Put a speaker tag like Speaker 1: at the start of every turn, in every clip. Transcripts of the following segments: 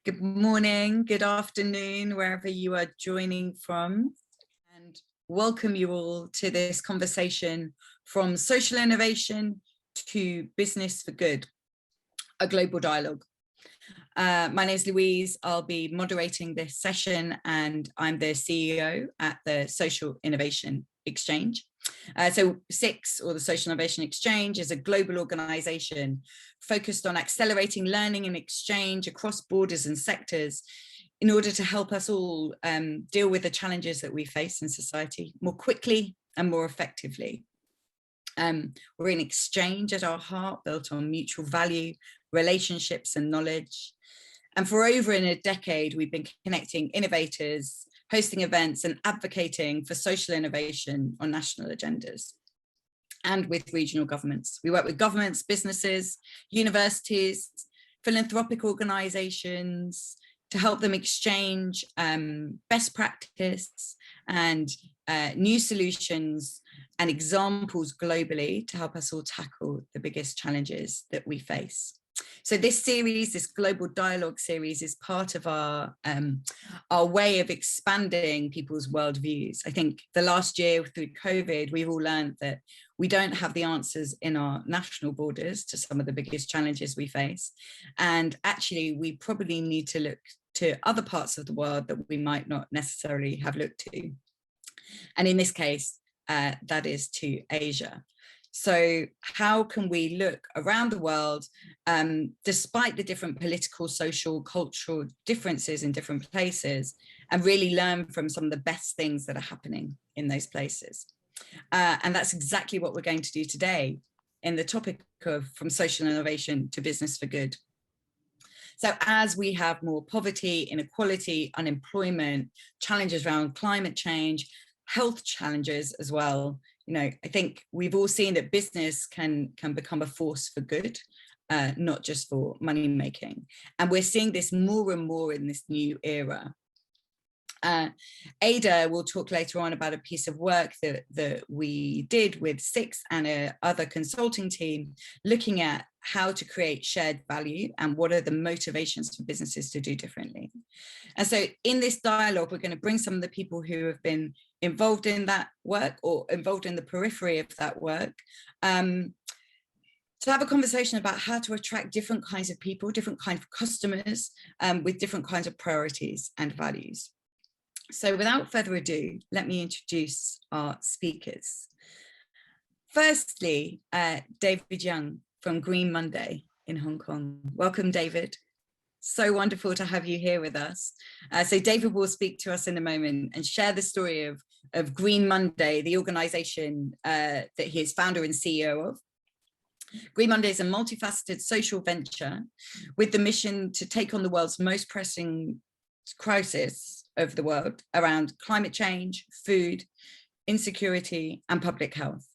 Speaker 1: Good morning, good afternoon, wherever you are joining from, and welcome you all to this conversation from social innovation to business for good, a global dialogue. My name is Louise. I'll be moderating this session, and I'm the CEO at the Social Innovation Exchange. So SIX, or the Social Innovation Exchange, is a global organization focused on accelerating learning and exchange across borders and sectors in order to help us all deal with the challenges that we face in society more quickly and more effectively. We're an exchange at our heart, built on mutual value, relationships and knowledge. And for over a decade, we've been connecting innovators, hosting events and advocating for social innovation on national agendas and with regional governments. We work with governments, businesses, universities, philanthropic organizations to help them exchange best practice and new solutions and examples globally to help us all tackle the biggest challenges that we face. So this series, this global dialogue series, is part of our way of expanding people's worldviews. I think the last year through COVID, we've all learned that we don't have the answers in our national borders to some of the biggest challenges we face. And actually, we probably need to look to other parts of the world that we might not necessarily have looked to. And in this case, that is to Asia. So how can we look around the world, despite the different political, social, cultural differences in different places, and really learn from some of the best things that are happening in those places? And that's exactly what we're going to do today in the topic of from social innovation to business for good. So as we have more poverty, inequality, unemployment, challenges around climate change, health challenges as well, I think we've all seen that business can become a force for good, not just for money making. And we're seeing this more and more in this new era. Ada will talk later on about a piece of work that we did with SIX and other consulting team, looking at how to create shared value and what are the motivations for businesses to do differently. And so in this dialogue, we're going to bring some of the people who have been involved in that work or involved in the periphery of that work, to have a conversation about how to attract different kinds of people, different kinds of customers, with different kinds of priorities and values. So without further ado, let me introduce our speakers. Firstly, David Young from Green Monday in Hong Kong. Welcome, David. So wonderful to have you here with us. So David will speak to us in a moment and share the story of Green Monday, the organization that he is founder and CEO of. Green Monday is a multifaceted social venture with the mission to take on the world's most pressing crisis of the world around climate change, food, insecurity, and public health.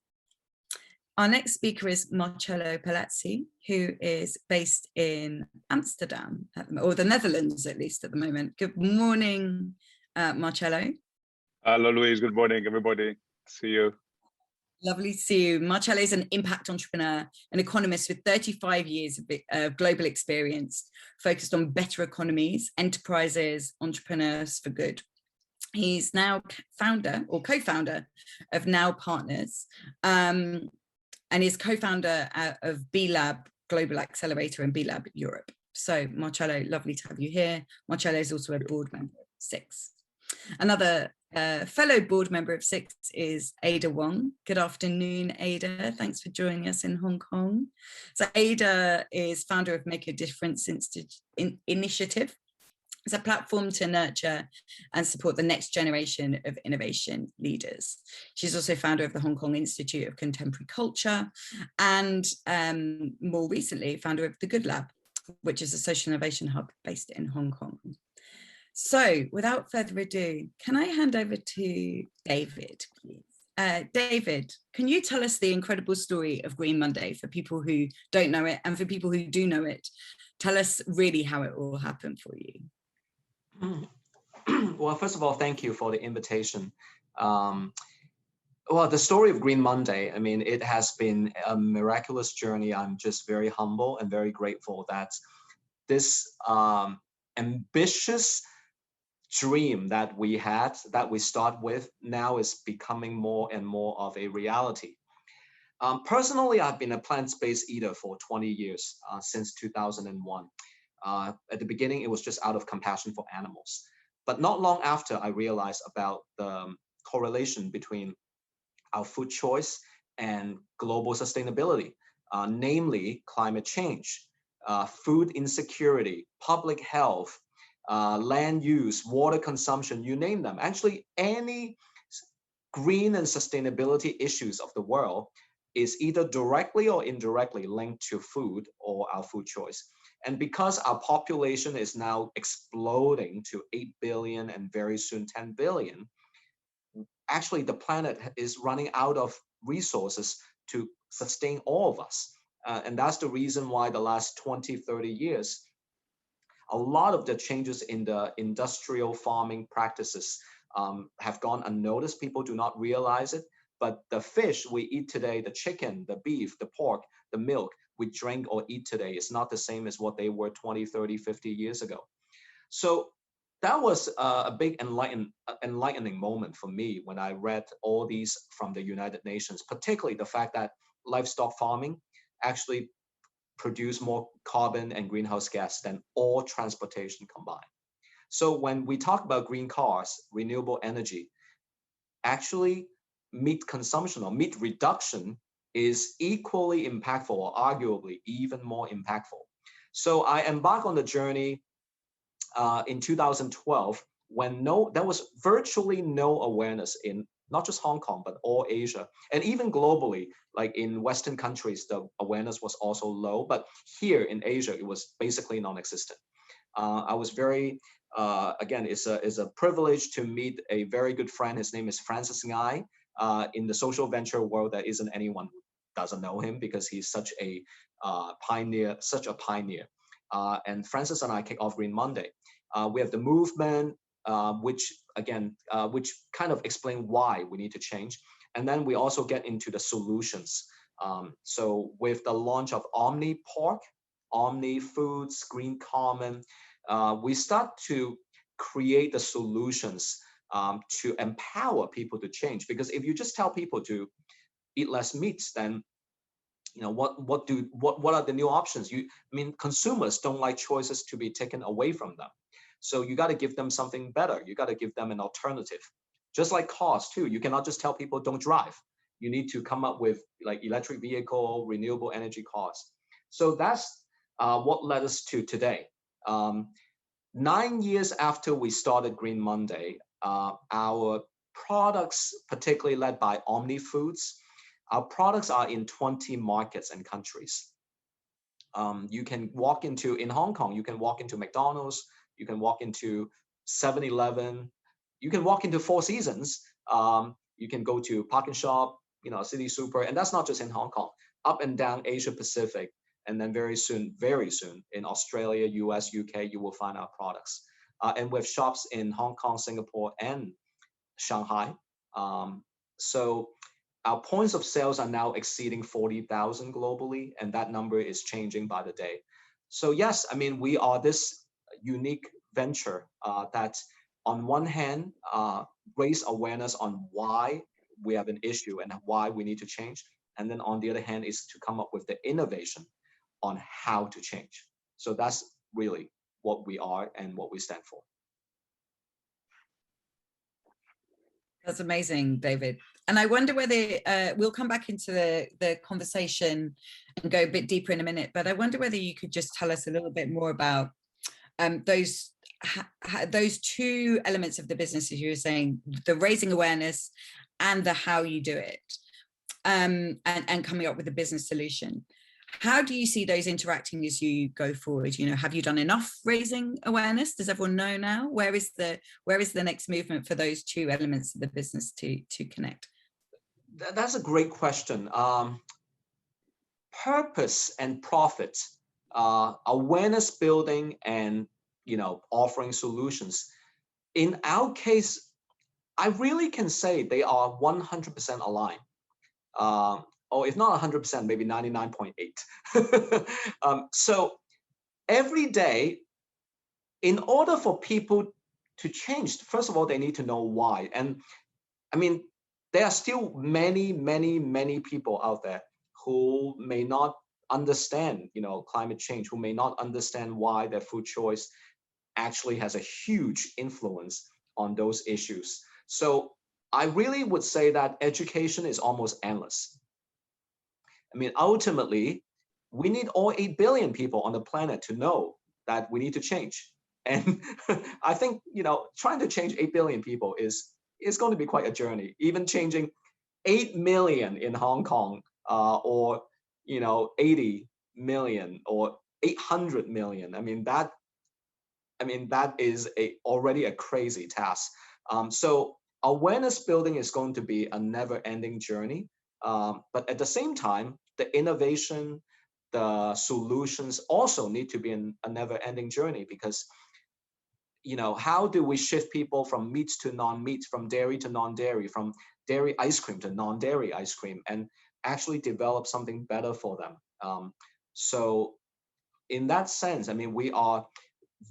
Speaker 1: Our next speaker is Marcello Palazzi, who is based in Amsterdam, or the Netherlands, at least at the moment. Good morning, Marcello. Hello,
Speaker 2: Louise. Good morning, everybody. See you.
Speaker 1: Lovely to see you. Marcello is an impact entrepreneur, an economist with 35 years of global experience, focused on better economies, enterprises, entrepreneurs for good. He's now founder or co-founder of Now Partners, and is co-founder of B-Lab Global Accelerator and B-Lab Europe. So Marcello, lovely to have you here. Marcello is also a board member of SIX. Another fellow board member of SIX is Ada Wong. Good afternoon, Ada. Thanks for joining us in Hong Kong. So Ada is founder of Make a Difference Initiative. It's a platform to nurture and support the next generation of innovation leaders. She's also founder of the Hong Kong Institute of Contemporary Culture and more recently founder of the Good Lab, which is a social innovation hub based in Hong Kong. So without further ado, can I hand over to David, please? David, can you tell us the incredible story of Green Monday for people who don't know it, and for people who do know it, tell us really how it all happened for you.
Speaker 3: Well, first of all, thank you for the invitation. Well, the story of Green Monday, I mean, it has been a miraculous journey. I'm just very humble and very grateful that this ambitious dream that we had, that we start with, now is becoming more and more of a reality. Personally, I've been a plant-based eater for 20 years, since 2001. At the beginning, it was just out of compassion for animals. But not long after, I realized about the correlation between our food choice and global sustainability, namely climate change, food insecurity, public health, land use, water consumption, you name them. Actually, any green and sustainability issues of the world is either directly or indirectly linked to food or our food choice. And because our population is now exploding to 8 billion and very soon 10 billion, actually the planet is running out of resources to sustain all of us. And that's the reason why the last 20, 30 years, a lot of the changes in the industrial farming practices have gone unnoticed. People do not realize it. But the fish we eat today, the chicken, the beef, the pork, the milk we drink or eat today is not the same as what they were 20, 30, 50 years ago. So that was a big enlightening moment for me when I read all these from the United Nations, particularly the fact that livestock farming actually produce more carbon and greenhouse gas than all transportation combined. So when we talk about green cars, renewable energy, actually meat consumption or meat reduction is equally impactful or arguably even more impactful. So I embarked on the journey in 2012 when there was virtually no awareness in not just Hong Kong, but all Asia, and even globally, like in Western countries, the awareness was also low, but here in Asia, it was basically non-existent. I was very, again, it's a privilege to meet a very good friend. His name is Francis Ngai. In the social venture world, there isn't anyone who doesn't know him because he's such a pioneer, and Francis and I kick off Green Monday. We have the movement, which kind of explain why we need to change. And then we also get into the solutions. So with the launch of Omni Pork, Omni Foods, Green Common, we start to create the solutions to empower people to change. Because if you just tell people to eat less meats, then what are the new options? Consumers don't like choices to be taken away from them. So you got to give them something better. You got to give them an alternative. Just like cars too, you cannot just tell people don't drive. You need to come up with like electric vehicle, renewable energy cars. So that's what led us to today. 9 years after we started Green Monday, our products, particularly led by Omni Foods, our products are in 20 markets and countries. You can walk into, in Hong Kong, you can walk into McDonald's, you can walk into 7-Eleven, you can walk into Four Seasons, you can go to Park and Shop, City Super, and that's not just in Hong Kong, up and down Asia Pacific, and then very soon, in Australia, US, UK, you will find our products. And we have shops in Hong Kong, Singapore, and Shanghai. So our points of sales are now exceeding 40,000 globally, and that number is changing by the day. So yes, we are this unique venture that on one hand, raise awareness on why we have an issue and why we need to change. And then on the other hand is to come up with the innovation on how to change. So that's really what we are and what we stand for.
Speaker 1: That's amazing, David. And I wonder whether we'll come back into the conversation and go a bit deeper in a minute, but I wonder whether you could just tell us a little bit more about those two elements of the business, as you were saying, the raising awareness and the how you do it, and coming up with a business solution. How do you see those interacting as you go forward? Have you done enough raising awareness? Does everyone know now? Where is the next movement for those two elements of the business to connect?
Speaker 3: That's a great question. Purpose and profit, awareness building, and offering solutions. In our case, I really can say they are 100% aligned. Or if not 100%, maybe 99.8. So every day in order for people to change, first of all, they need to know why. And I mean, there are still many people out there who may not understand, climate change, who may not understand why their food choice actually has a huge influence on those issues. So I really would say that education is almost endless. I mean, ultimately, we need all 8 billion people on the planet to know that we need to change. And I think, trying to change 8 billion people is going to be quite a journey. Even changing 8 million in Hong Kong, or 80 million or 800 million. I mean that is already a crazy task. So awareness building is going to be a never-ending journey. But at the same time, the innovation, the solutions also need to be a never-ending journey, because how do we shift people from meats to non-meat, from dairy to non-dairy, from dairy ice cream to non-dairy ice cream, and actually develop something better for them? So in that sense, I mean, we are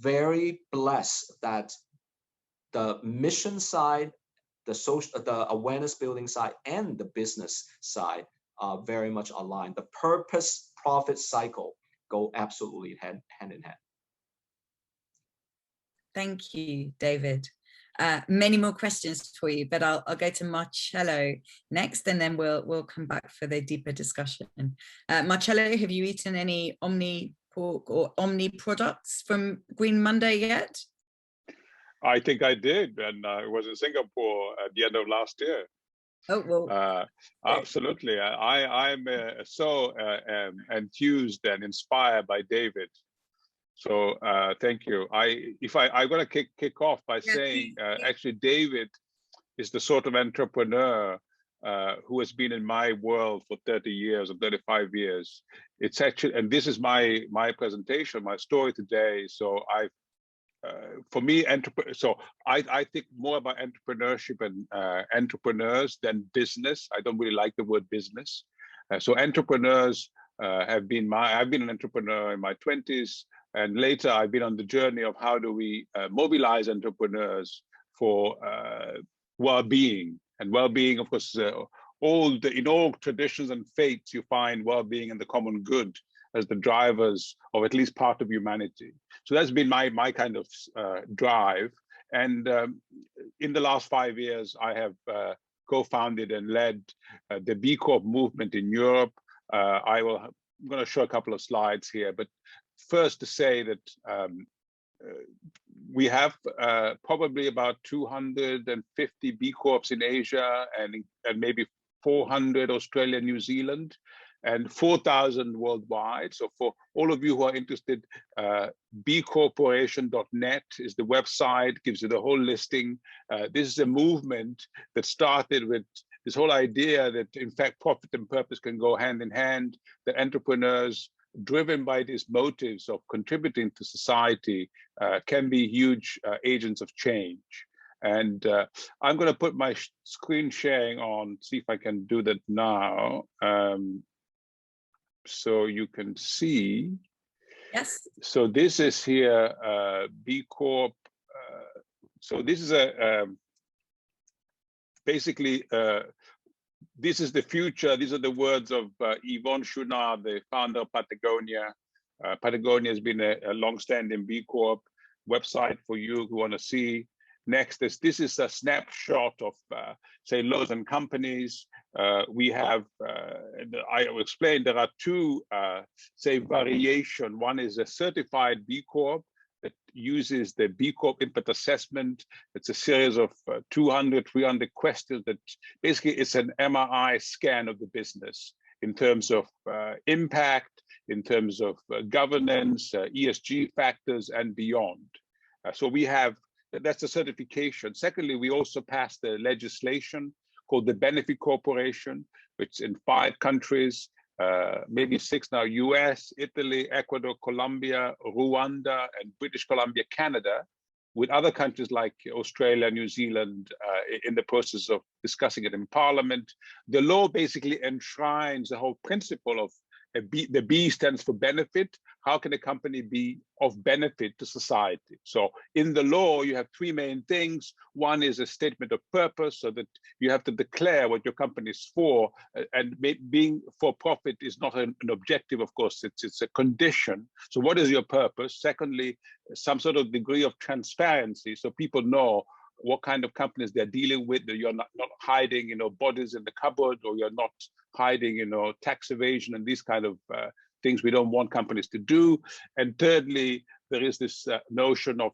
Speaker 3: very blessed that the mission side, the awareness building side, and the business side are very much aligned. The purpose profit cycle go absolutely hand in hand.
Speaker 1: Thank you, David. Many more questions for you, but I'll go to Marcello next, and then we'll come back for the deeper discussion. Marcello, have you eaten any Omni pork or Omni products from Green Monday yet?
Speaker 2: I think I did, and I was in Singapore at the end of last year.
Speaker 1: Oh, well.
Speaker 2: Absolutely. I'm so enthused and inspired by David. So thank you. I'm going to kick off by saying, actually, David is the sort of entrepreneur who has been in my world for 30 years or 35 years. It's actually, and this is my presentation, my story today. So for me, I think more about entrepreneurship and entrepreneurs than business. I don't really like the word business. So entrepreneurs I've been an entrepreneur in my 20s, and later I've been on the journey of how do we mobilize entrepreneurs for well-being. And well-being, of course, in all traditions and faiths, you find well-being and the common good as the drivers of at least part of humanity. So that's been my kind of drive. And in the last 5 years, I have co-founded and led the B Corp movement in Europe. I'm going to show a couple of slides here, but first to say that we have probably about 250 B Corps in Asia, and maybe 400 Australia, New Zealand, and 4,000 worldwide. So for all of you who are interested, bcorporation.net is the website, gives you the whole listing. This is a movement that started with this whole idea that, in fact, profit and purpose can go hand in hand, that entrepreneurs driven by these motives of contributing to society can be huge agents of change. And I'm going to put my screen sharing on, see if I can do that now. So you can see.
Speaker 1: Yes.
Speaker 2: So this is here, B Corp. So this is basically, this is the future. These are the words of Yvonne Chouinard, the founder of Patagonia. Patagonia has been a long-standing B Corp website for you who want to see. Next, this is a snapshot of, say, Lowe's and Companies. We have, I will explain, there are two, say, variation. One is a certified B Corp that uses the B Corp impact assessment. It's a series of 200, 300 questions that basically it's an MRI scan of the business in terms of impact, in terms of governance, ESG factors, and beyond. So we have, that's a certification. Secondly, we also passed the legislation called the Benefit Corporation, which in 5 countries, maybe 6 now, US, Italy, Ecuador, Colombia, Rwanda, and British Columbia, Canada, with other countries like Australia, New Zealand, in the process of discussing it in Parliament. The law basically enshrines the whole principle of The B stands for benefit. How can a company be of benefit to society? So in the law, you have three main things. One is a statement of purpose, so that you have to declare what your company is for. And being for profit is not an objective, of course, it's a condition. So what is your purpose? Secondly, some sort of degree of transparency, so people know what kind of companies they're dealing with, that you're not hiding, bodies in the cupboard, or you're not hiding, tax evasion and these kind of things we don't want companies to do. And thirdly, there is this notion of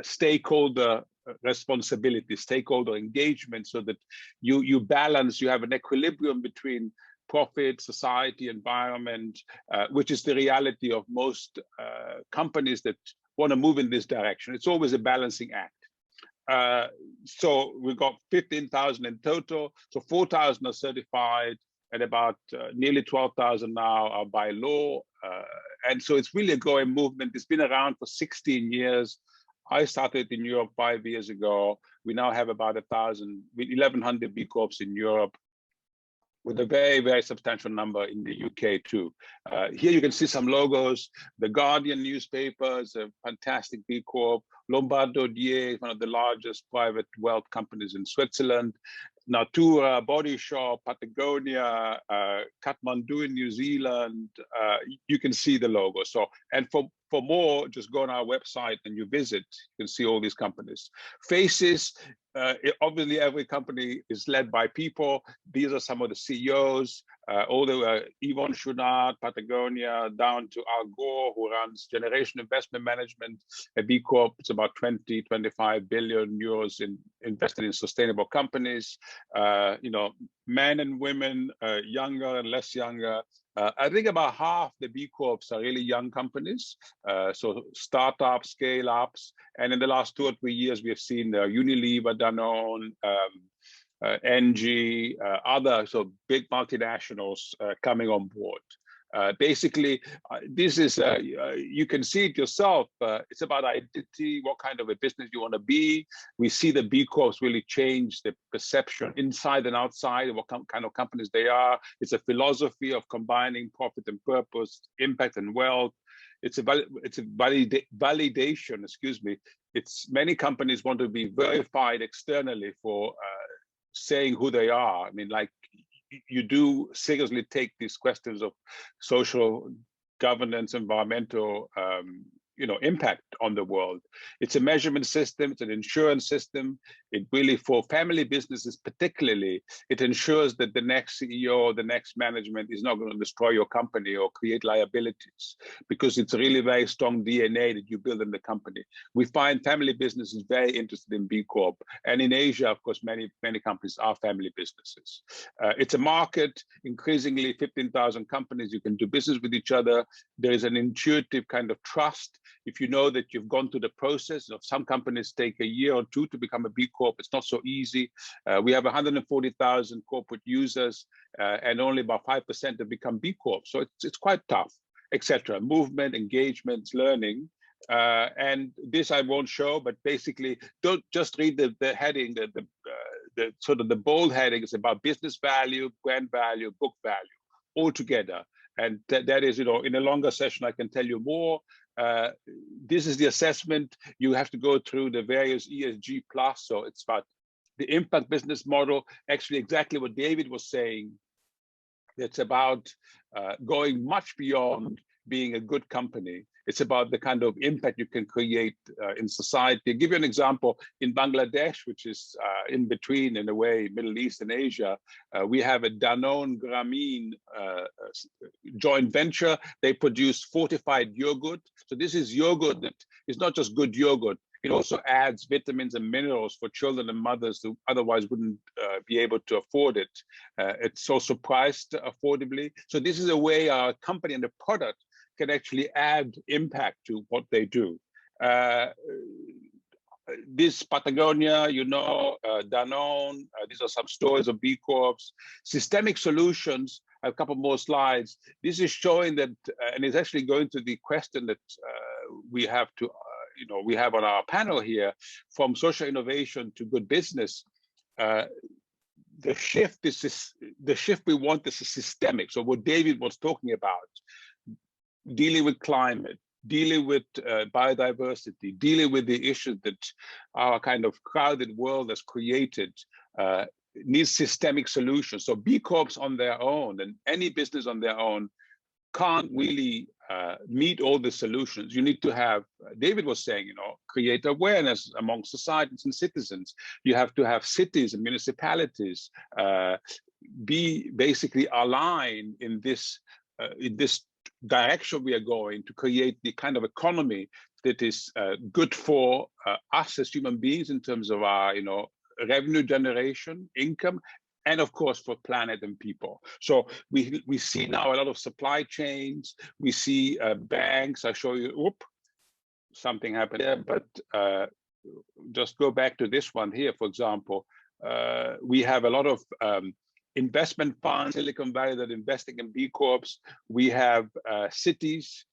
Speaker 2: stakeholder responsibility, stakeholder engagement, so that you balance, you have an equilibrium between profit, society, environment, which is the reality of most companies that want to move in this direction. It's always a balancing act. So we've got 15,000 in total. So 4,000 are certified, and about nearly 12,000 now are by law. And so it's really a growing movement. It's been around for 16 years. I started in Europe 5 years ago. We now have about 1,100 B Corps in Europe, with a very, very substantial number in the UK too. Here you can see some logos. The Guardian newspaper is a fantastic B Corp. Lombard Odier is one of the largest private wealth companies in Switzerland. Natura, Body Shop, Patagonia, Kathmandu in New Zealand. You can see the logo. So, and for more, just go on our website and you visit, you can see all these companies. Faces, obviously every company is led by people. These are some of the CEOs, all the Yvon Chouinard, Patagonia, down to Al Gore, who runs Generation Investment Management, a B Corp. It's about 20, 25 billion euros invested in sustainable companies. Men and women, younger and less younger. I think about half the B Corps are really young companies, so startups, scale-ups. And in the last 2 or 3 years, we have seen Unilever, Danone, NG, other big multinationals coming on board. Basically, this is, you can see it yourself. It's about identity, what kind of a business you want to be. We see the B Corps really change the perception inside and outside of what kind of companies they are. It's a philosophy of combining profit and purpose, impact and wealth. It's a validation, excuse me. It's many companies want to be verified externally for saying who they are. I mean, like, you do seriously take these questions of social governance, environmental, impact on the world. It's a measurement system, it's an insurance system. It really, for family businesses particularly, it ensures that the next CEO or the next management is not going to destroy your company or create liabilities, because it's really very strong DNA that you build in the company. We find family businesses very interested in B Corp. And in Asia, of course, many companies are family businesses. It's a market, increasingly 15,000 companies, you can do business with each other. There is an intuitive kind of trust. If you know that you've gone through the process of, some companies take a year or two to become a B Corp, it's not so easy. We have 140,000 corporate users, and only about 5% have become B Corp. So it's quite tough, etc. Movement, engagement, learning. And this I won't show, but basically, don't just read the heading, the sort of the bold heading is about business value, brand value, book value, all together. And that is, in a longer session, I can tell you more. This is the assessment. You have to go through the various ESG plus. So it's about the impact business model, actually exactly what David was saying. It's about going much beyond being a good company. It's about the kind of impact you can create in society. I'll give you an example. In Bangladesh, which is in between, in a way, Middle East and Asia, we have a Danone Grameen joint venture. They produce fortified yogurt. So this is yogurt that is not just good yogurt. It also adds vitamins and minerals for children and mothers who otherwise wouldn't be able to afford it. It's also priced affordably. So this is a way our company and the product can actually add impact to what they do. This Patagonia, Danone, these are some stories of B Corps. Systemic solutions, a couple more slides. This is showing that, and it's actually going to the question that we have to, we have on our panel here, from social innovation to good business. the shift we want is systemic. So what David was talking about, dealing with climate, dealing with biodiversity, dealing with the issues that our kind of crowded world has created, needs systemic solutions. So B Corps on their own and any business on their own can't really meet all the solutions. You need to have, David was saying, you know, create awareness among societies and citizens. You have to have cities and municipalities be basically aligned in this direction we are going to create the kind of economy that is good for us as human beings in terms of our, you know, revenue generation, income, and of course for planet and people. So we see now a lot of supply chains. We see banks. I show you. Whoop, something happened there. But just go back to this one here. For example, we have a lot of investment funds, Silicon Valley, that are investing in B Corps. We have cities,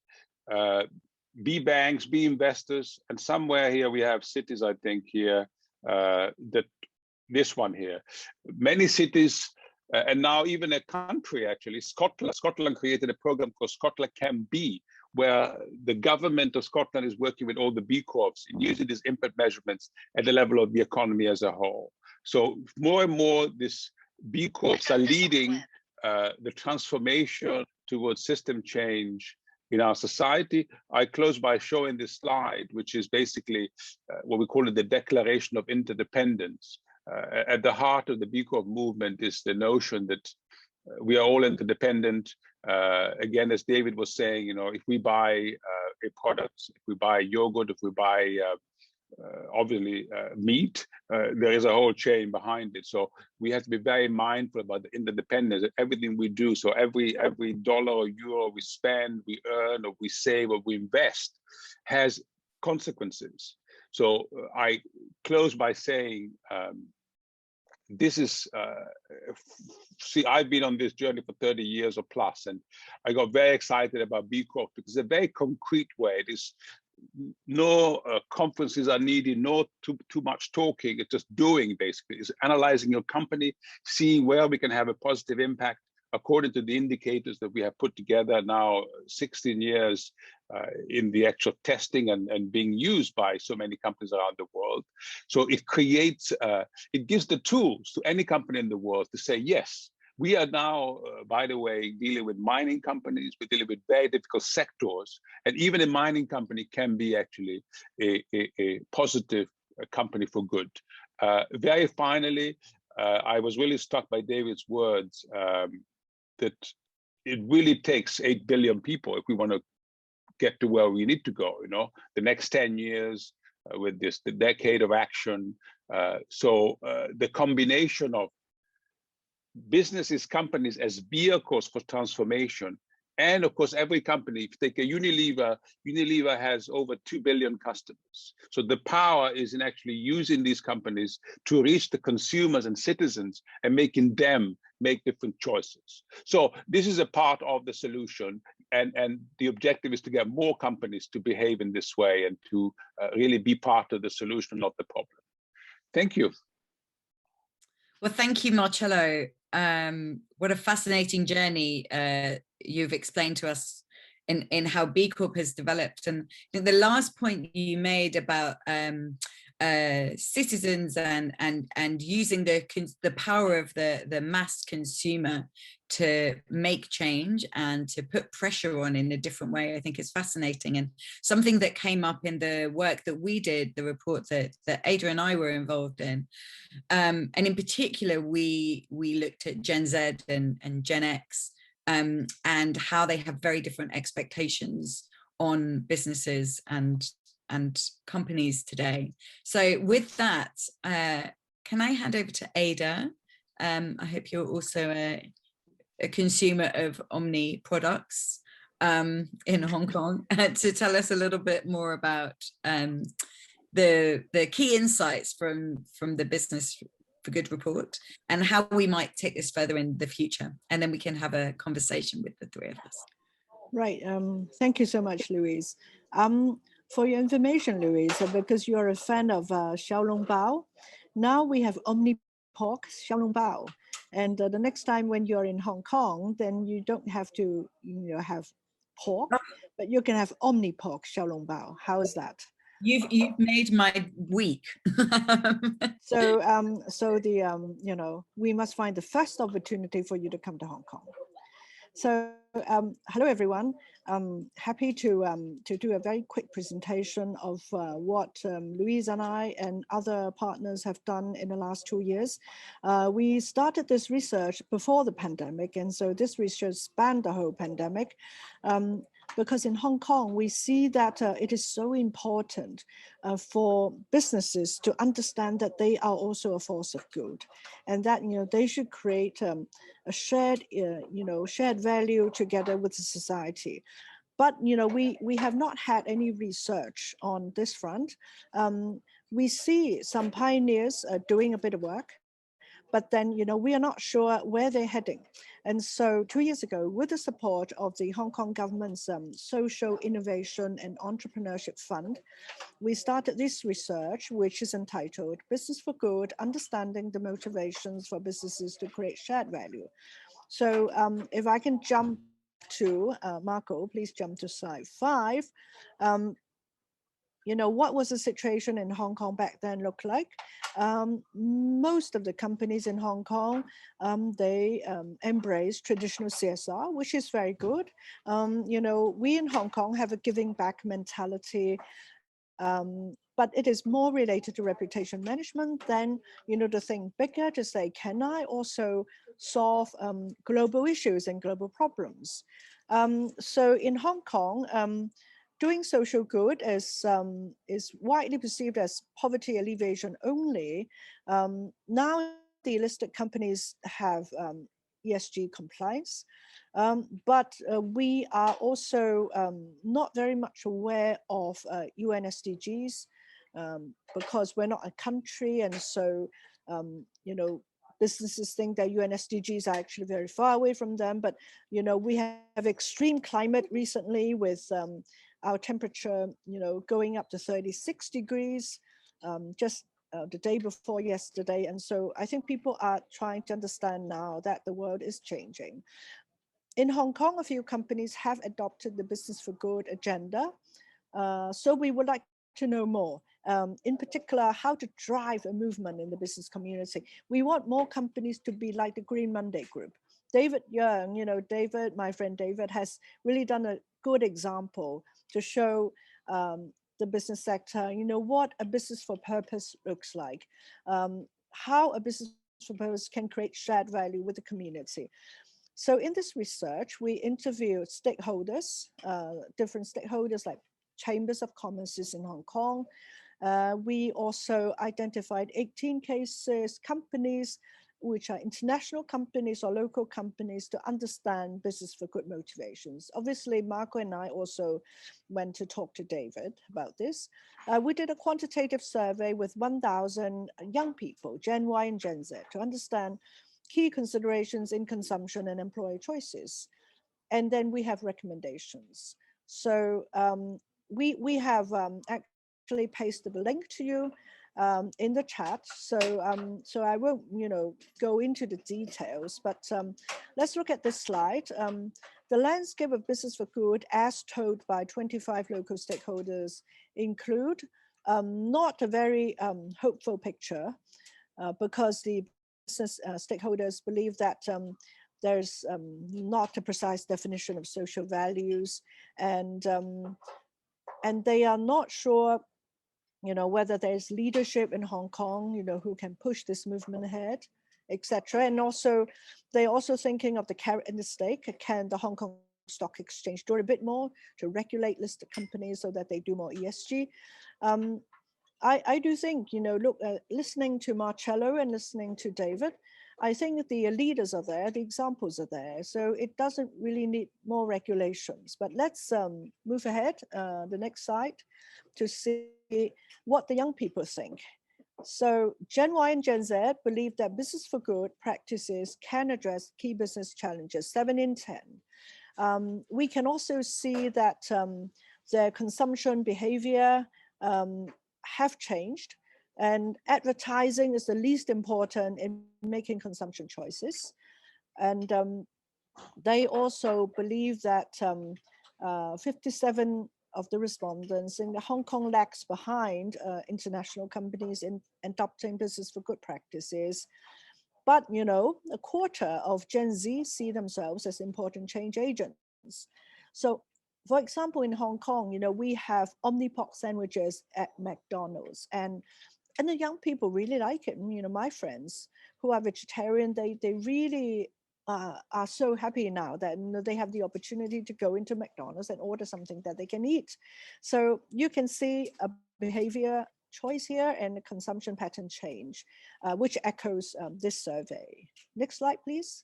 Speaker 2: B banks, B investors, and somewhere here we have cities. I think here that. This one here, many cities, and now even a country, actually, Scotland created a program called Scotland Can Be, where the government of Scotland is working with all the B Corps in using these impact measurements at the level of the economy as a whole. So more and more, this B Corps are leading the transformation towards system change in our society. I close by showing this slide, which is basically what we call it the Declaration of Interdependence. At the heart of the B Corp movement is the notion that we are all interdependent. Again, as David was saying, you know, if we buy a product, if we buy yogurt, if we buy obviously meat, there is a whole chain behind it. So we have to be very mindful about the interdependence of everything we do. So every dollar or euro we spend, we earn, or we save, or we invest has consequences. So I close by saying, this is, see, I've been on this journey for 30 years or plus, and I got very excited about B Corp because it's a very concrete way. It is no conferences are needed, no too much talking. It's just doing, basically. It's analyzing your company, seeing where we can have a positive impact according to the indicators that we have put together now 16 years in the actual testing and being used by so many companies around the world. So it creates, it gives the tools to any company in the world to say, yes, we are now, by the way, dealing with mining companies. We're dealing with very difficult sectors. And even a mining company can be actually a positive company for good. Very finally, I was really struck by David's words that it really takes 8 billion people if we want to get to where we need to go, you know, the next 10 years with this, the decade of action. So the combination of businesses, companies as vehicles for transformation, and of course, every company, if you take a Unilever has over 2 billion customers. So the power is in actually using these companies to reach the consumers and citizens and making them make different choices. So this is a part of the solution. And the objective is to get more companies to behave in this way and to really be part of the solution, not the problem. Thank you.
Speaker 1: Well, thank you, Marcello. What a fascinating journey you've explained to us in how B Corp has developed. And I think the last point you made about citizens and using the power of the mass consumer to make change and to put pressure on in a different way, I think is fascinating, and something that came up in the work that we did, the report that Ada and I were involved in. And in particular, we looked at Gen Z and Gen X and how they have very different expectations on businesses and companies today. So with that, can I hand over to Ada? I hope you're also a consumer of Omni products in Hong Kong, to tell us a little bit more about the key insights from the Business for Good report and how we might take this further in the future. And then we can have a conversation with the three of us.
Speaker 4: Right. Thank you so much, Louise. For your information, Louise, because you're a fan of Xiaolongbao, now we have Omni pork, 小笼包. And the next time when you're in Hong Kong, then you don't have to, have pork, but you can have omni pork 小笼包. How is that?
Speaker 1: You've made my week.
Speaker 4: So we must find the first opportunity for you to come to Hong Kong. So hello everyone. I'm happy to do a very quick presentation of what Louise and I and other partners have done in the last 2 years. We started this research before the pandemic, and so this research spanned the whole pandemic. Because in Hong Kong, we see that it is so important for businesses to understand that they are also a force of good, and that they should create a shared shared value together with the society. But we have not had any research on this front. We see some pioneers doing a bit of work, but then we are not sure where they're heading. And so 2 years ago, with the support of the Hong Kong government's Social Innovation and Entrepreneurship Fund, we started this research, which is entitled Business for Good, Understanding the Motivations for Businesses to Create Shared Value. So if I can jump to, Marco, please jump to slide 5. What was the situation in Hong Kong back then look like? Most of the companies in Hong Kong, they embrace traditional CSR, which is very good. We in Hong Kong have a giving back mentality, but it is more related to reputation management than, to think bigger, to say, can I also solve global issues and global problems? So in Hong Kong, doing social good is widely perceived as poverty alleviation only. Now the listed companies have ESG compliance, but we are also not very much aware of UN SDGs because we're not a country, and so businesses think that UN SDGs are actually very far away from them. But we have extreme climate recently with our temperature, going up to 36 degrees just the day before yesterday. And so I think people are trying to understand now that the world is changing. In Hong Kong, a few companies have adopted the Business for Good agenda. So we would like to know more, in particular, how to drive a movement in the business community. We want more companies to be like the Green Monday Group. David Young, David, my friend David, has really done a good example to show the business sector, what a business for purpose looks like, how a business for purpose can create shared value with the community. So in this research, we interviewed stakeholders, different stakeholders like chambers of commerce in Hong Kong. We also identified 18 cases, companies which are international companies or local companies, to understand business for good motivations. Obviously, Marco and I also went to talk to David about this. We did a quantitative survey with 1,000 young people, Gen Y and Gen Z, to understand key considerations in consumption and employer choices. And then we have recommendations. So we have actually pasted the link to you in the chat. So so I won't go into the details, but let's look at this slide. The landscape of business for good, as told by 25 local stakeholders, include not a very hopeful picture, because the business stakeholders believe that there's not a precise definition of social values, and they are not sure whether there's leadership in Hong Kong, who can push this movement ahead, etc. And also, they're also thinking of the carrot and the stick. Can the Hong Kong Stock Exchange do a bit more to regulate listed companies so that they do more ESG? I do think, look, listening to Marcello and listening to David, I think the leaders are there, the examples are there. So it doesn't really need more regulations. But let's move ahead, the next slide, to see what the young people think. So Gen Y and Gen Z believe that business for good practices can address key business challenges, 7 in 10. We can also see that their consumption behavior have changed. And advertising is the least important in making consumption choices. And they also believe that 57 of the respondents in Hong Kong lags behind international companies in adopting business for good practices. But, you know, a quarter of Gen Z see themselves as important change agents. So, for example, in Hong Kong, you know, we have omnipork sandwiches at McDonald's, and the young people really like it. You know, my friends who are vegetarian, they really are so happy now that, you know, they have the opportunity to go into McDonald's and order something that they can eat. So you can see a behavior choice here and a consumption pattern change, which echoes this survey. Next slide, please.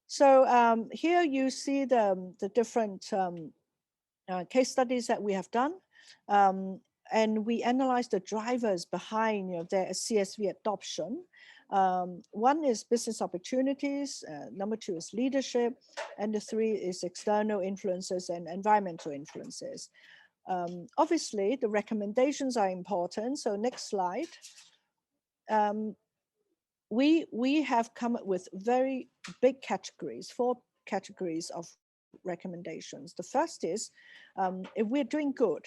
Speaker 4: So here you see the different case studies that we have done. And we analyze the drivers behind, you know, their CSV adoption. One is business opportunities, number two is leadership, and the three is external influences and environmental influences. Obviously, the recommendations are important. So next slide. We have come up with very big categories, 4 categories of recommendations. The first is, if we're doing good,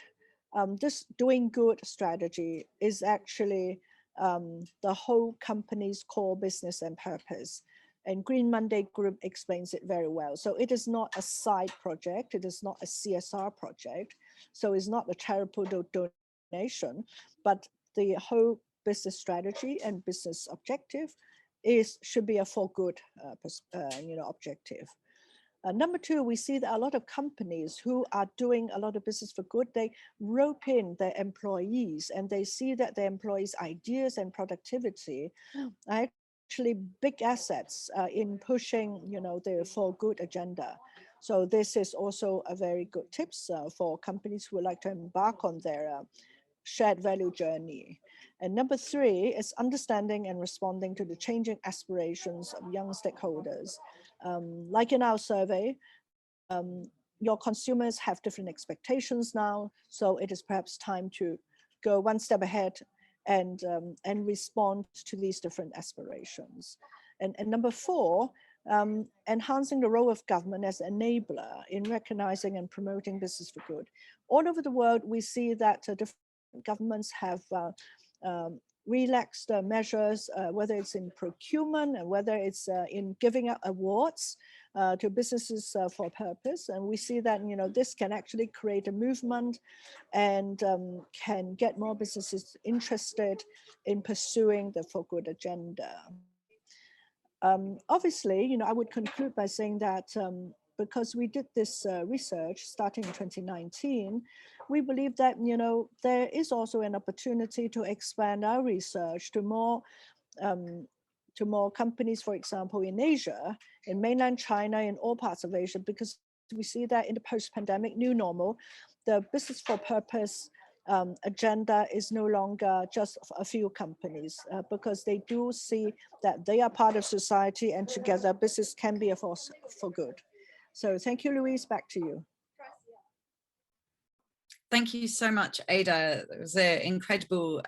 Speaker 4: this doing good strategy is actually the whole company's core business and purpose. And Green Monday Group explains it very well. So it is not a side project. It is not a CSR project. So it's not a charitable donation, but the whole business strategy and business objective should be a for good you know, objective. Number two, we see that a lot of companies who are doing a lot of business for good, they rope in their employees, and they see that their employees' ideas and productivity are actually big assets in pushing, you know, their for good agenda. So this is also a very good tips for companies who would like to embark on their shared value journey. And number three is understanding and responding to the changing aspirations of young stakeholders. Like in our survey, your consumers have different expectations now, so it is perhaps time to go one step ahead and respond to these different aspirations. And number four, enhancing the role of government as an enabler in recognizing and promoting business for good. All over the world, we see that different governments have relaxed measures, whether it's in procurement and whether it's in giving out awards to businesses for purpose. And we see that, you know, this can actually create a movement and can get more businesses interested in pursuing the for good agenda. Obviously, you know, I would conclude by saying that because we did this research starting in 2019, we believe that, you know, there is also an opportunity to expand our research to more companies, for example, in Asia, in mainland China, in all parts of Asia, because we see that in the post-pandemic new normal, the business for purpose agenda is no longer just a few companies, because they do see that they are part of society, and together business can be a force for good. So thank you, Louise, back to you.
Speaker 1: Thank you so much, Ada. It was an incredible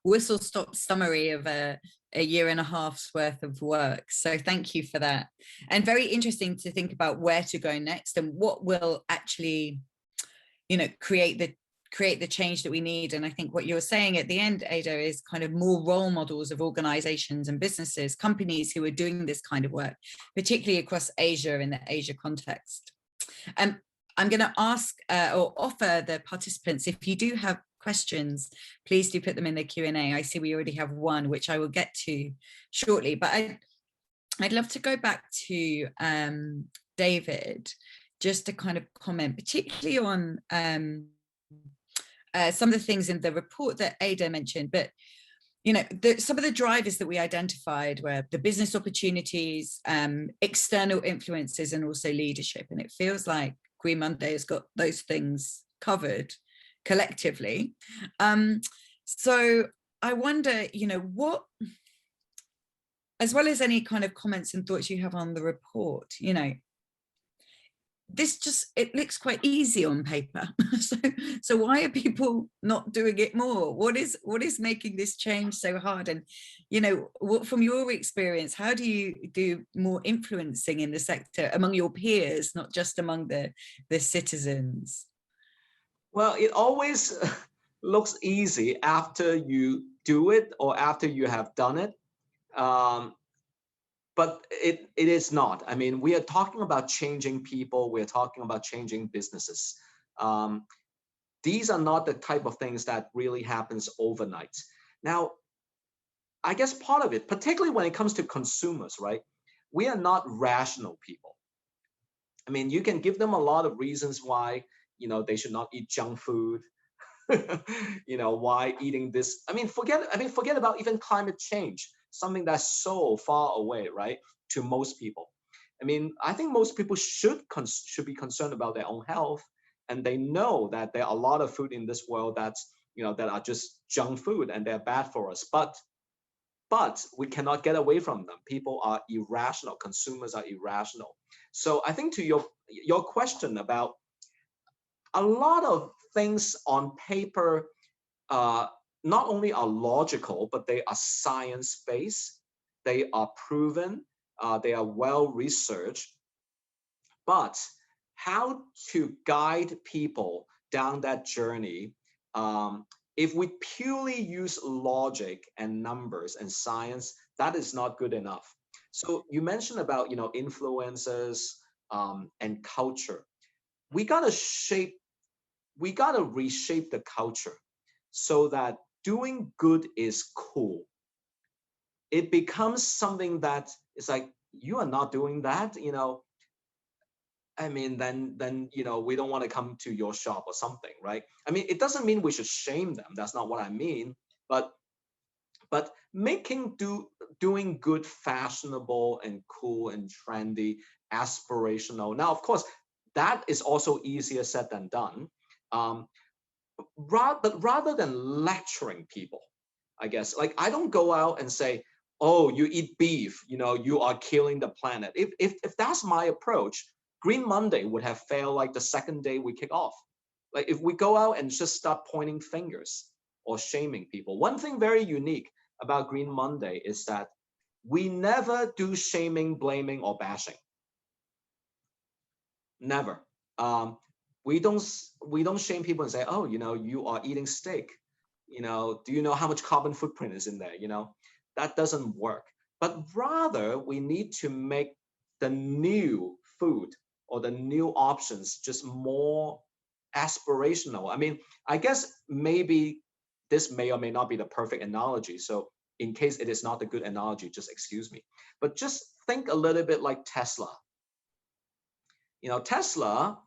Speaker 1: whistle-stop summary of a year and a half's worth of work. So thank you for that. And very interesting to think about where to go next and what will actually, you know, create the change that we need. And I think what you're saying at the end, Ada, is kind of more role models of organizations and businesses, companies who are doing this kind of work, particularly across Asia, in the Asia context. I'm going to ask or offer the participants, if you do have questions, please do put them in the Q&A. I see we already have one, which I will get to shortly, but I'd love to go back to David, just to kind of comment, particularly on some of the things in the report that Ada mentioned, but you know, some of the drivers that we identified were the business opportunities, external influences, and also leadership. And it feels like Green Monday has got those things covered collectively. So I wonder, you know, what, as well as any kind of comments and thoughts you have on the report, you know, it looks quite easy on paper. so why are people not doing it more? What is making this change so hard? And what, from your experience, how do you do more influencing in the sector among your peers, not just among the citizens?
Speaker 3: Well, it always looks easy after you do it or after you have done it. But it is not. I mean, we are talking about changing people. We're talking about changing businesses. These are not the type of things that really happens overnight. Now, I guess part of it, particularly when it comes to consumers, right? We are not rational people. I mean, you can give them a lot of reasons why, they should not eat junk food. Why eating this? I mean, forget about even climate change, something that's so far away, right, to most people. I mean, I think most people should be concerned about their own health, and they know that there are a lot of food in this world that's, that are just junk food and they're bad for us. But we cannot get away from them. People are irrational. Consumers are irrational. So I think to your question about a lot of things on paper, not only are logical, but they are science-based, they are proven, they are well-researched. But how to guide people down that journey, if we purely use logic and numbers and science, that is not good enough. So you mentioned about, influencers and culture. We gotta reshape the culture so that doing good is cool. It becomes something that is like, you are not doing that, I mean, then we don't want to come to your shop or something, right? I mean, it doesn't mean we should shame them. That's not what I mean. But making doing good fashionable and cool and trendy, aspirational. Now, of course, that is also easier said than done. Rather than lecturing people, I guess, like, I don't go out and say, oh, you eat beef, you are killing the planet. If that's my approach, Green Monday would have failed like the second day we kick off. Like, if we go out and just start pointing fingers or shaming people. One thing very unique about Green Monday is that we never do shaming, blaming, or bashing. Never. We don't shame people and say, oh, you are eating steak. Do you know how much carbon footprint is in there? That doesn't work. But rather, we need to make the new food or the new options just more aspirational. I mean, I guess maybe this may or may not be the perfect analogy. So in case it is not a good analogy, just excuse me. But just think a little bit like Tesla. Tesla,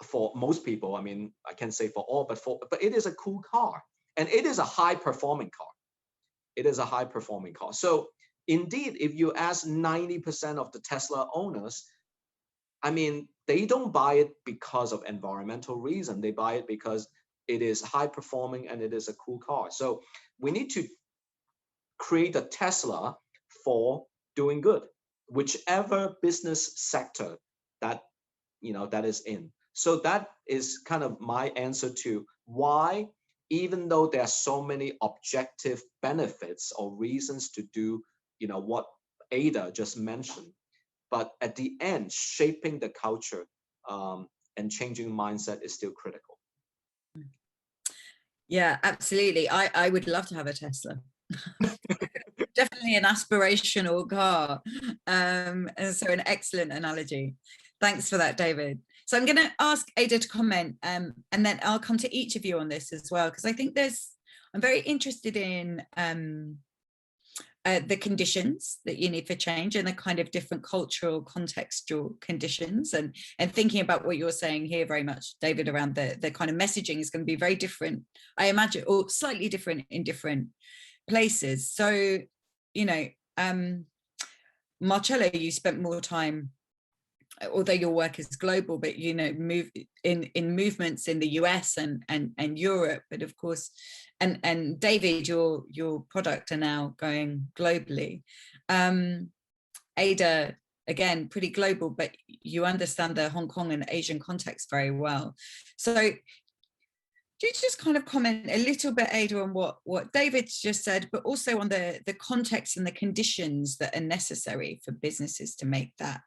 Speaker 3: for most people, I mean, I can't say for all, but it is a cool car, and it is a high-performing car. It is a high-performing car. So indeed, if you ask 90% of the Tesla owners, I mean, they don't buy it because of environmental reason. They buy it because it is high-performing and it is a cool car. So we need to create a Tesla for doing good, whichever business sector that that is in. So that is kind of my answer to why, even though there are so many objective benefits or reasons to do, what Ada just mentioned, but at the end, shaping the culture and changing mindset is still critical.
Speaker 1: Yeah, absolutely. I would love to have a Tesla. Definitely an aspirational car. And so an excellent analogy. Thanks for that, David. So I'm going to ask Ada to comment, and then I'll come to each of you on this as well, because I think I'm very interested in the conditions that you need for change and the kind of different cultural contextual conditions, and thinking about what you're saying here very much, David, around the kind of messaging is going to be very different, I imagine, or slightly different in different places. So, Marcello, you spent more time, although your work is global, but move in movements in the US and Europe, but of course, and David, your product are now going globally. Ada, again, pretty global, but you understand the Hong Kong and Asian context very well. So do you just kind of comment a little bit, Ada, on what David's just said, but also on the context and the conditions that are necessary for businesses to make that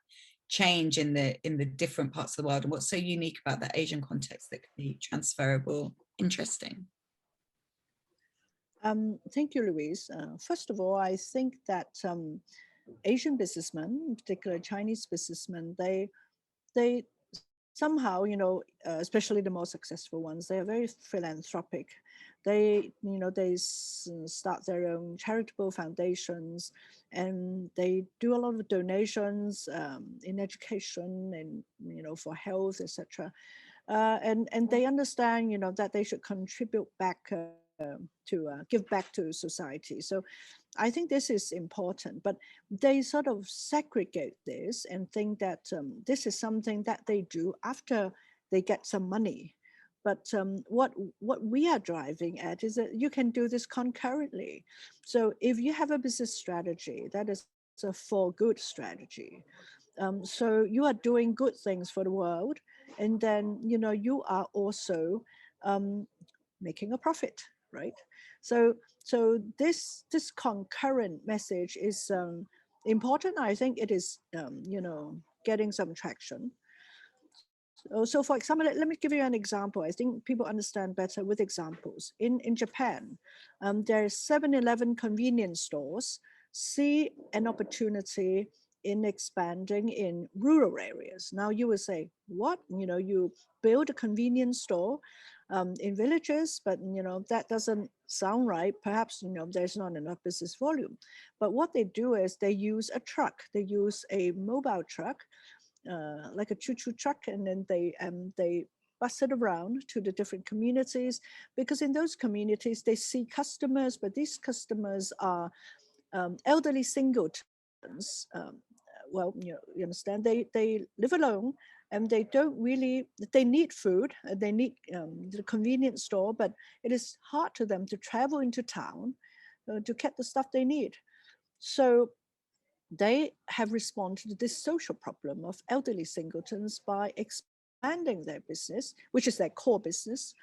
Speaker 1: change in the different parts of the world, and what's so unique about the Asian context that can be transferable? Interesting.
Speaker 4: Thank you, Louise. First of all, I think that Asian businessmen, in particular Chinese businessmen, they somehow, especially the more successful ones, they are very philanthropic. They, they start their own charitable foundations, and they do a lot of donations in education and, for health, etc. And they understand, that they should contribute back to give back to society. So I think this is important, but they sort of segregate this and think that this is something that they do after they get some money. But what we are driving at is that you can do this concurrently. So if you have a business strategy, that is a for good strategy. So you are doing good things for the world, and then you are also making a profit, right? So this concurrent message is important. I think it is getting some traction. So for example, let me give you an example. I think people understand better with examples. In Japan, there are 7-Eleven convenience stores see an opportunity in expanding in rural areas. Now you will say, what? You build a convenience store in villages, but that doesn't sound right. Perhaps there's not enough business volume. But what they do is they use a truck. They use a mobile truck, like a choo-choo truck, and then they bus it around to the different communities, because in those communities they see customers, but these customers are elderly singletons. Well, you understand, they live alone, and they don't really, they need food, they need the convenience store, but it is hard to them to travel into town to get the stuff they need. So they have responded to this social problem of elderly singletons by expanding their business, which is their core business,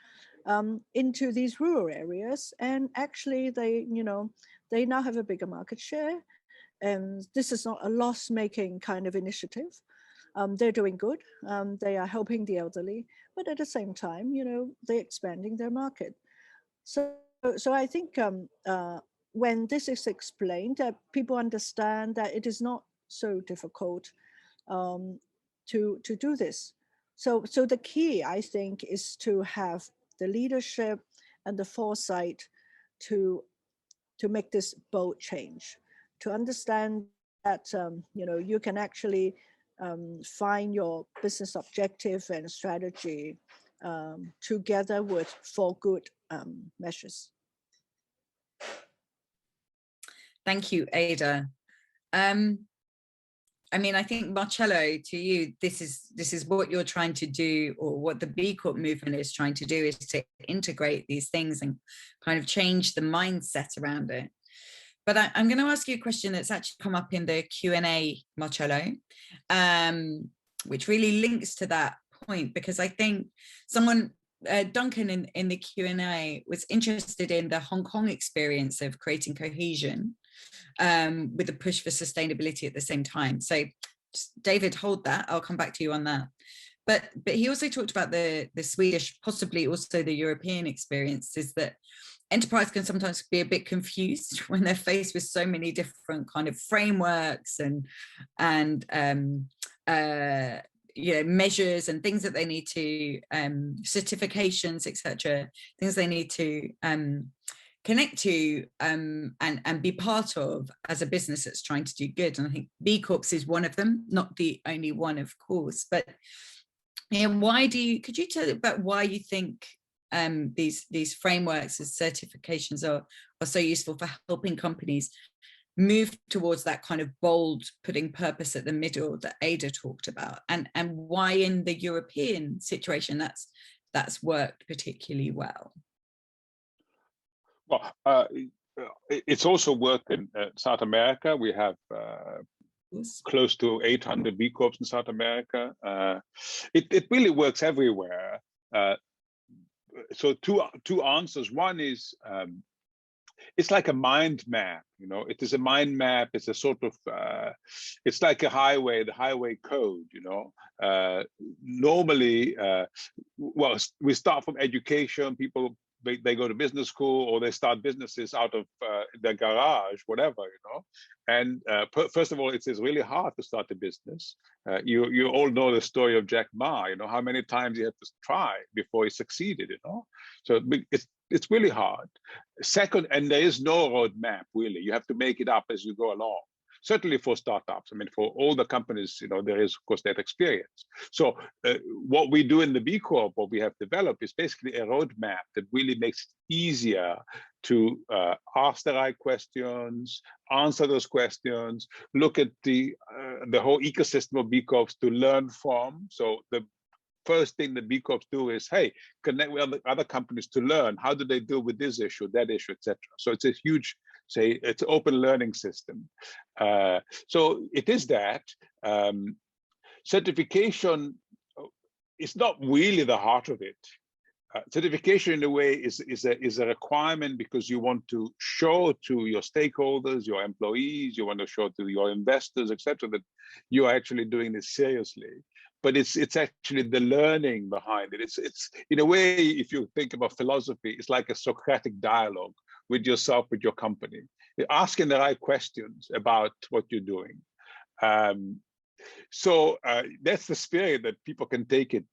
Speaker 4: into these rural areas. And actually they now have a bigger market share. And this is not a loss-making kind of initiative. They're doing good. They are helping the elderly, but at the same time, they're expanding their market. So I think when this is explained, that people understand that it is not so difficult to do this. So the key, I think, is to have the leadership and the foresight to make this bold change, to understand that you can actually find your business objective and strategy together with for good measures.
Speaker 1: Thank you, Ada. I mean, I think, Marcello, to you, this is what you're trying to do, or what the B Corp movement is trying to do, is to integrate these things and kind of change the mindset around it. But I'm going to ask you a question that's actually come up in the Q&A, Marcello, which really links to that point, because I think someone, Duncan in the Q&A, was interested in the Hong Kong experience of creating cohesion with a push for sustainability at the same time. So David, hold that. I'll come back to you on that. But he also talked about the Swedish, possibly also the European experience, is that enterprise can sometimes be a bit confused when they're faced with so many different kind of frameworks and measures and things that they need to, certifications, etc., things they need to connect to and be part of as a business that's trying to do good. And I think B Corps is one of them, not the only one, of course. But could you tell about why you think these frameworks and certifications are so useful for helping companies move towards that kind of bold, putting purpose at the middle that Ada talked about, and why in the European situation that's worked particularly well?
Speaker 2: Well, it's also worked in South America. We have close to 800 B Corps in South America. It really works everywhere. So two answers. One is, it's like a mind map, it is a mind map. It's a sort of, it's like a highway, the highway code, normally, well, we start from education. People, they go to business school, or they start businesses out of their garage, whatever, And first of all, it's really hard to start a business. You all know the story of Jack Ma, how many times he had to try before he succeeded, So it's really hard. Second, and there is no roadmap, really. You have to make it up as you go along. Certainly for startups. I mean, for all the companies, there is, of course, that experience. So what we do in the B Corp, what we have developed, is basically a roadmap that really makes it easier to ask the right questions, answer those questions, look at the whole ecosystem of B Corps to learn from. So the first thing the B Corps do is, hey, connect with other companies to learn how do they deal with this issue, that issue, etc. So it's a huge, it's an open learning system. So it is that. Certification is not really the heart of it. Certification, in a way, is a requirement because you want to show to your stakeholders, your employees, you want to show to your investors, etc., that you are actually doing this seriously. But it's actually the learning behind it. It's in a way, if you think about philosophy, it's like a Socratic dialogue with yourself, with your company. You're asking the right questions about what you're doing. So that's the spirit that people can take it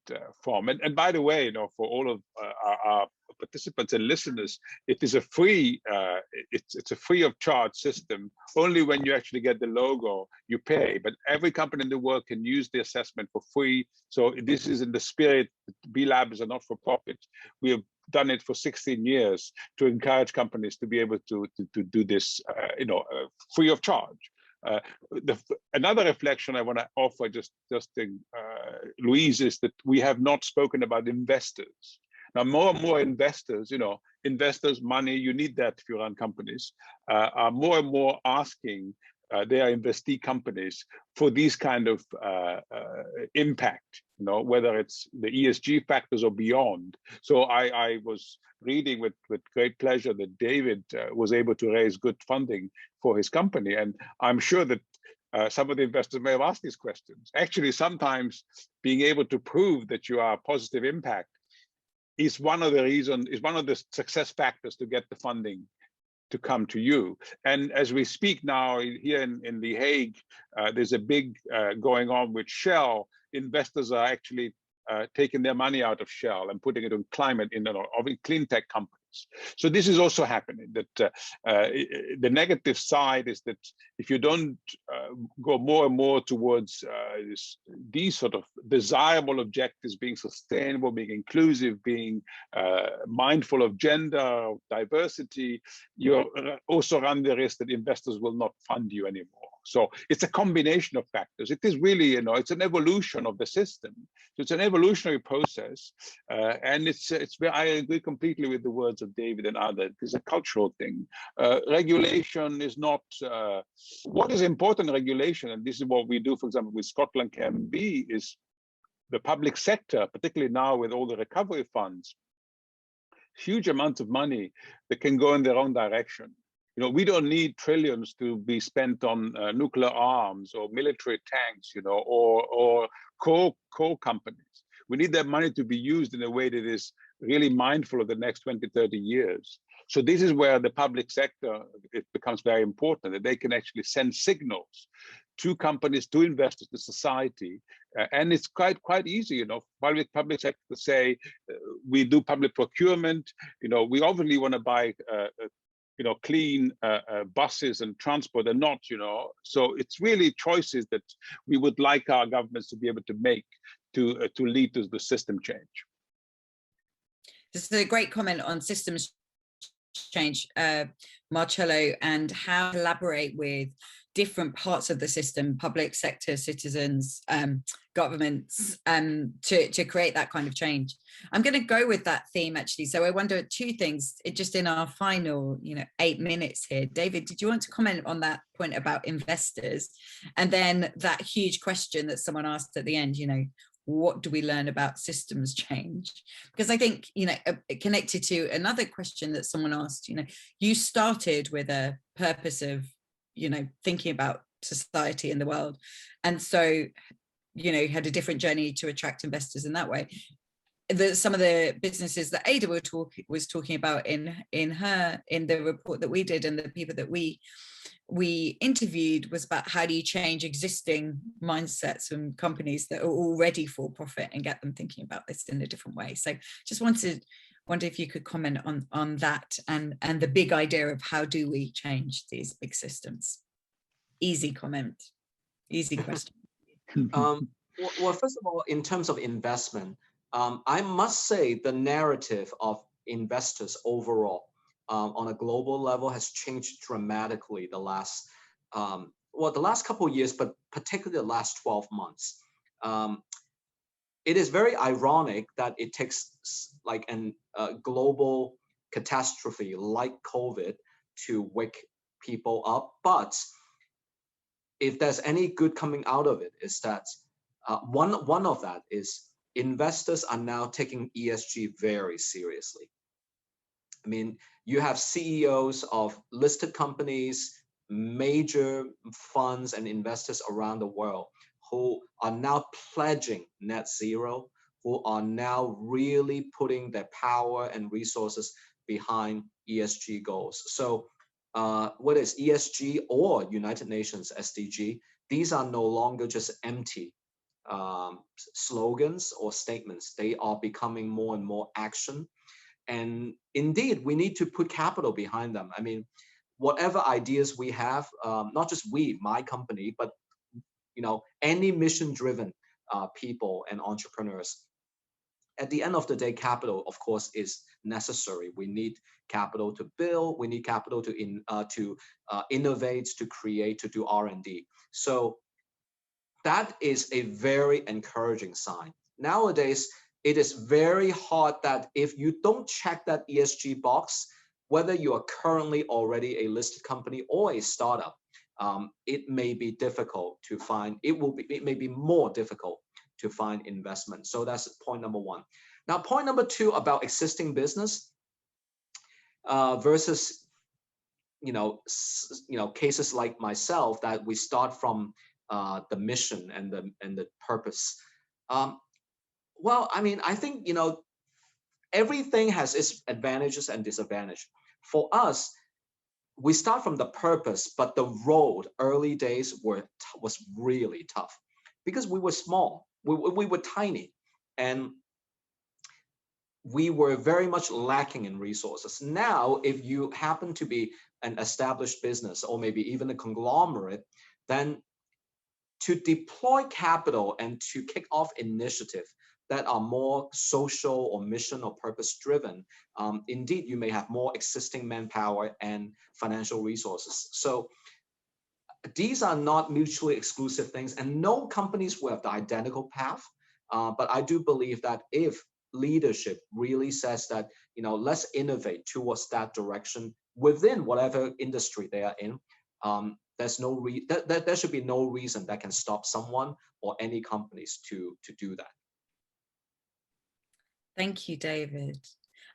Speaker 2: from. And by the way, for all of our participants and listeners, it is a free, it's a free of charge system. Only when you actually get the logo, you pay. But every company in the world can use the assessment for free. So this is in the spirit. B Lab is a not-for-profit. We have done it for 16 years to encourage companies to be able to do this, free of charge. Another reflection I want to offer, just to Louise, is that we have not spoken about investors. Now, more and more investors, investors, money, you need that if you run companies, are more and more asking their investee companies for these kind of impact, whether it's the ESG factors or beyond. So I was reading with great pleasure that David was able to raise good funding for his company. And I'm sure that some of the investors may have asked these questions. Actually, sometimes being able to prove that you are a positive impact is one of the success factors to get the funding to come to you. And as we speak now here in The Hague, there's a big going on with Shell. Investors are actually taking their money out of Shell and putting it on climate in clean tech companies. So this is also happening. That the negative side is that if you don't go more and more towards these sort of desirable objectives, being sustainable, being inclusive, being mindful of gender, diversity, you also run the risk that investors will not fund you anymore. So it's a combination of factors. It is really, it's an evolution of the system. So it's an evolutionary process, and I agree completely with the words of David and others. It's a cultural thing. Regulation is not what is important in regulation, and this is what we do, for example, with Scotland Can Be, is the public sector, particularly now with all the recovery funds, huge amounts of money that can go in their own direction. We don't need trillions to be spent on nuclear arms or military tanks, or coal companies. We need that money to be used in a way that is really mindful of the next 20, 30 years. So this is where the public sector, it becomes very important, that they can actually send signals to companies, to investors, to society. And it's quite easy, public sector to say, we do public procurement, we obviously want to buy clean buses and transport, and not, so it's really choices that we would like our governments to be able to make to lead to the system change.
Speaker 1: This is a great comment on systems change, Marcello, and how to collaborate with different parts of the system, public sector, citizens, governments, to create that kind of change. I'm going to go with that theme, actually. So I wonder two things, just in our final 8 minutes here. David, did you want to comment on that point about investors? And then that huge question that someone asked at the end, what do we learn about systems change? Because I think, connected to another question that someone asked, you started with a purpose of, thinking about society and the world. And so, had a different journey to attract investors in that way. Some of the businesses that Ada was talking about in the report that we did, and the people that we interviewed, was about how do you change existing mindsets and companies that are already for profit and get them thinking about this in a different way. So just wonder if you could comment on that and the big idea of how do we change these big systems. Easy comment, easy question.
Speaker 3: Well, first of all, in terms of investment, I must say the narrative of investors overall on a global level has changed dramatically the last couple of years, but particularly the last 12 months. It is very ironic that it takes like a global catastrophe like COVID to wake people up. But if there's any good coming out of it, is that one of that is investors are now taking ESG very seriously. I mean, you have CEOs of listed companies, major funds and investors around the world who are now pledging net zero, who are now really putting their power and resources behind ESG goals. So whether it's ESG or United Nations SDG, these are no longer just empty slogans or statements. They are becoming more and more action. And indeed, we need to put capital behind them. I mean, whatever ideas we have, not just my company, but any mission-driven people and entrepreneurs. At the end of the day, capital, of course, is necessary. We need capital to build. We need capital to innovate, to create, to do R&D. So that is a very encouraging sign. Nowadays, it is very hard that if you don't check that ESG box, whether you are currently already a listed company or a startup, it may be difficult to find. It may be more difficult to find investment. So that's point number one. Now, point number two about existing business versus cases like myself that we start from the mission and the purpose. Well, I mean, I think everything has its advantages and disadvantages. For us, we start from the purpose, but the road early days was really tough because we were small, we were tiny, and we were very much lacking in resources. Now, if you happen to be an established business or maybe even a conglomerate, then to deploy capital and to kick off initiative that are more social or mission or purpose driven, indeed, you may have more existing manpower and financial resources. So these are not mutually exclusive things, and no companies will have the identical path. But I do believe that if leadership really says that, let's innovate towards that direction within whatever industry they are in, there should be no reason that can stop someone or any companies to do that.
Speaker 1: Thank you, David.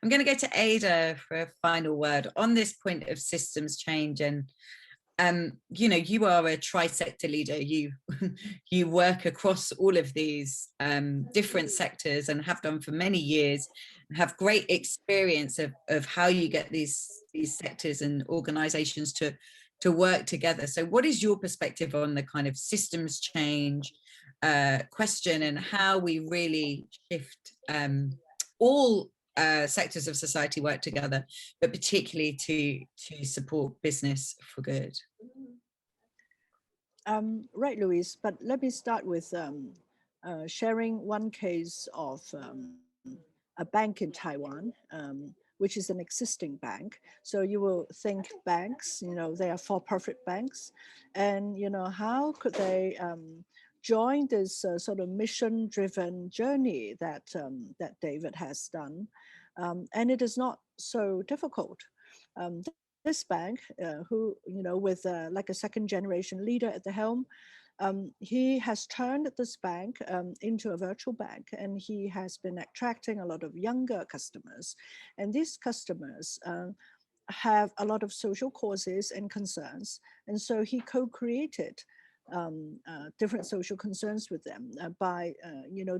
Speaker 1: I'm going to go to Ada for a final word on this point of systems change. And you are a tri-sector leader. You work across all of these different sectors and have done for many years, have great experience of how you get these sectors and organizations to work together. So what is your perspective on the kind of systems change question and how we really shift all sectors of society work together, but particularly to support business for good?
Speaker 4: Right, Louise, but let me start with sharing one case of a bank in Taiwan, which is an existing bank. So you will think banks, they are for-profit banks, and how could they join this sort of mission-driven journey that that David has done, and it is not so difficult. This bank, who with like a second-generation leader at the helm, he has turned this bank into a virtual bank, and he has been attracting a lot of younger customers. And these customers have a lot of social causes and concerns. And so he co-created different social concerns with them by,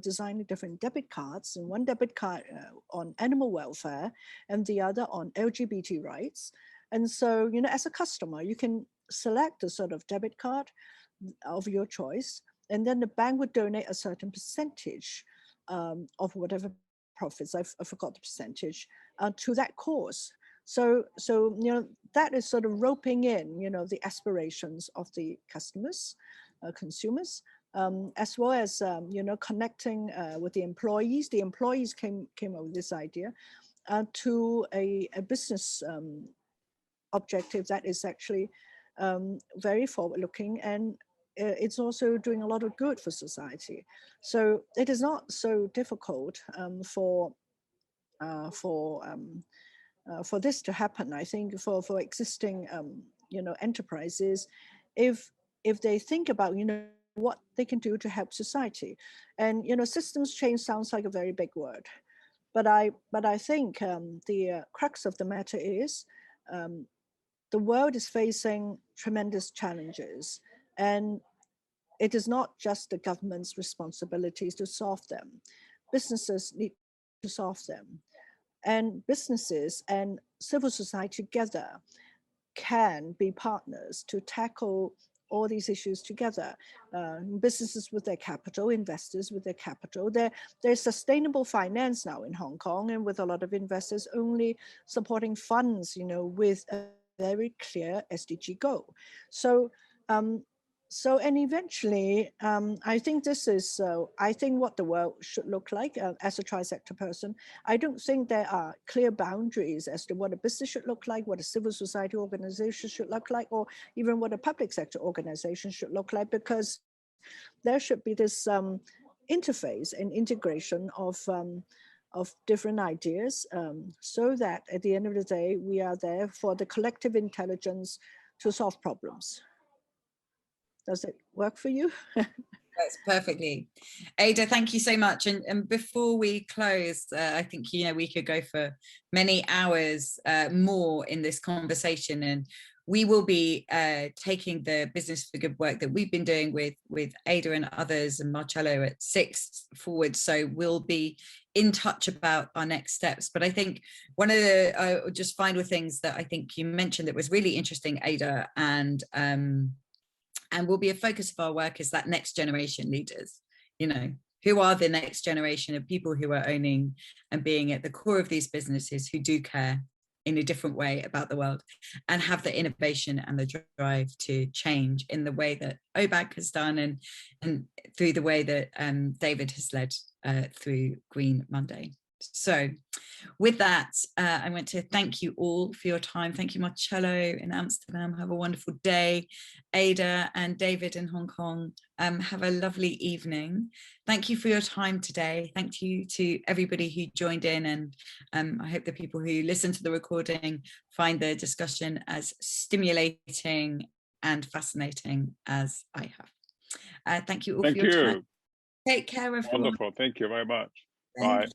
Speaker 4: designing different debit cards, and one debit card on animal welfare and the other on LGBT rights. And so, as a customer, you can select a sort of debit card of your choice, and then the bank would donate a certain percentage of whatever profits, I forgot the percentage, to that cause. So that is sort of roping in, the aspirations of the customers, consumers, as well as connecting with the employees. The employees came up with this idea to a business objective that is actually very forward-looking, and it's also doing a lot of good for society. So it is not so difficult for this to happen. I think for existing enterprises, if they think about what they can do to help society, and systems change sounds like a very big word, but I think the crux of the matter is the world is facing tremendous challenges, and it is not just the government's responsibilities to solve them. Businesses need to solve them, and businesses and civil society together can be partners to tackle all these issues together. Businesses with their capital, investors with their capital. There's sustainable finance now in Hong Kong, and with a lot of investors only supporting funds, with a very clear SDG goal. So, and eventually, I think this is, I think what the world should look like as a tri-sector person. I don't think there are clear boundaries as to what a business should look like, what a civil society organization should look like, or even what a public sector organization should look like, because there should be this interface and integration of different ideas, so that at the end of the day, we are there for the collective intelligence to solve problems. Does it work for you?
Speaker 1: That's perfectly. Ada, thank you so much. And before we close, I think, we could go for many hours more in this conversation, and we will be taking the Business for Good work that we've been doing with Ada and others and Marcello at 6 forward. So we'll be in touch about our next steps. But I think one of the just final things that I think you mentioned that was really interesting, Ada, and will be a focus of our work is that next generation leaders, who are the next generation of people who are owning and being at the core of these businesses, who do care in a different way about the world and have the innovation and the drive to change in the way that OBAG has done, and through the way that David has led through Green Monday. So with that, I want to thank you all for your time. Thank you, Marcello in Amsterdam. Have a wonderful day. Ada and David in Hong Kong, have a lovely evening. Thank you for your time today. Thank you to everybody who joined in, and I hope the people who listen to the recording find the discussion as stimulating and fascinating as I have. Thank you all for your time. Take care, everyone.
Speaker 2: Wonderful. Thank you very much. Bye.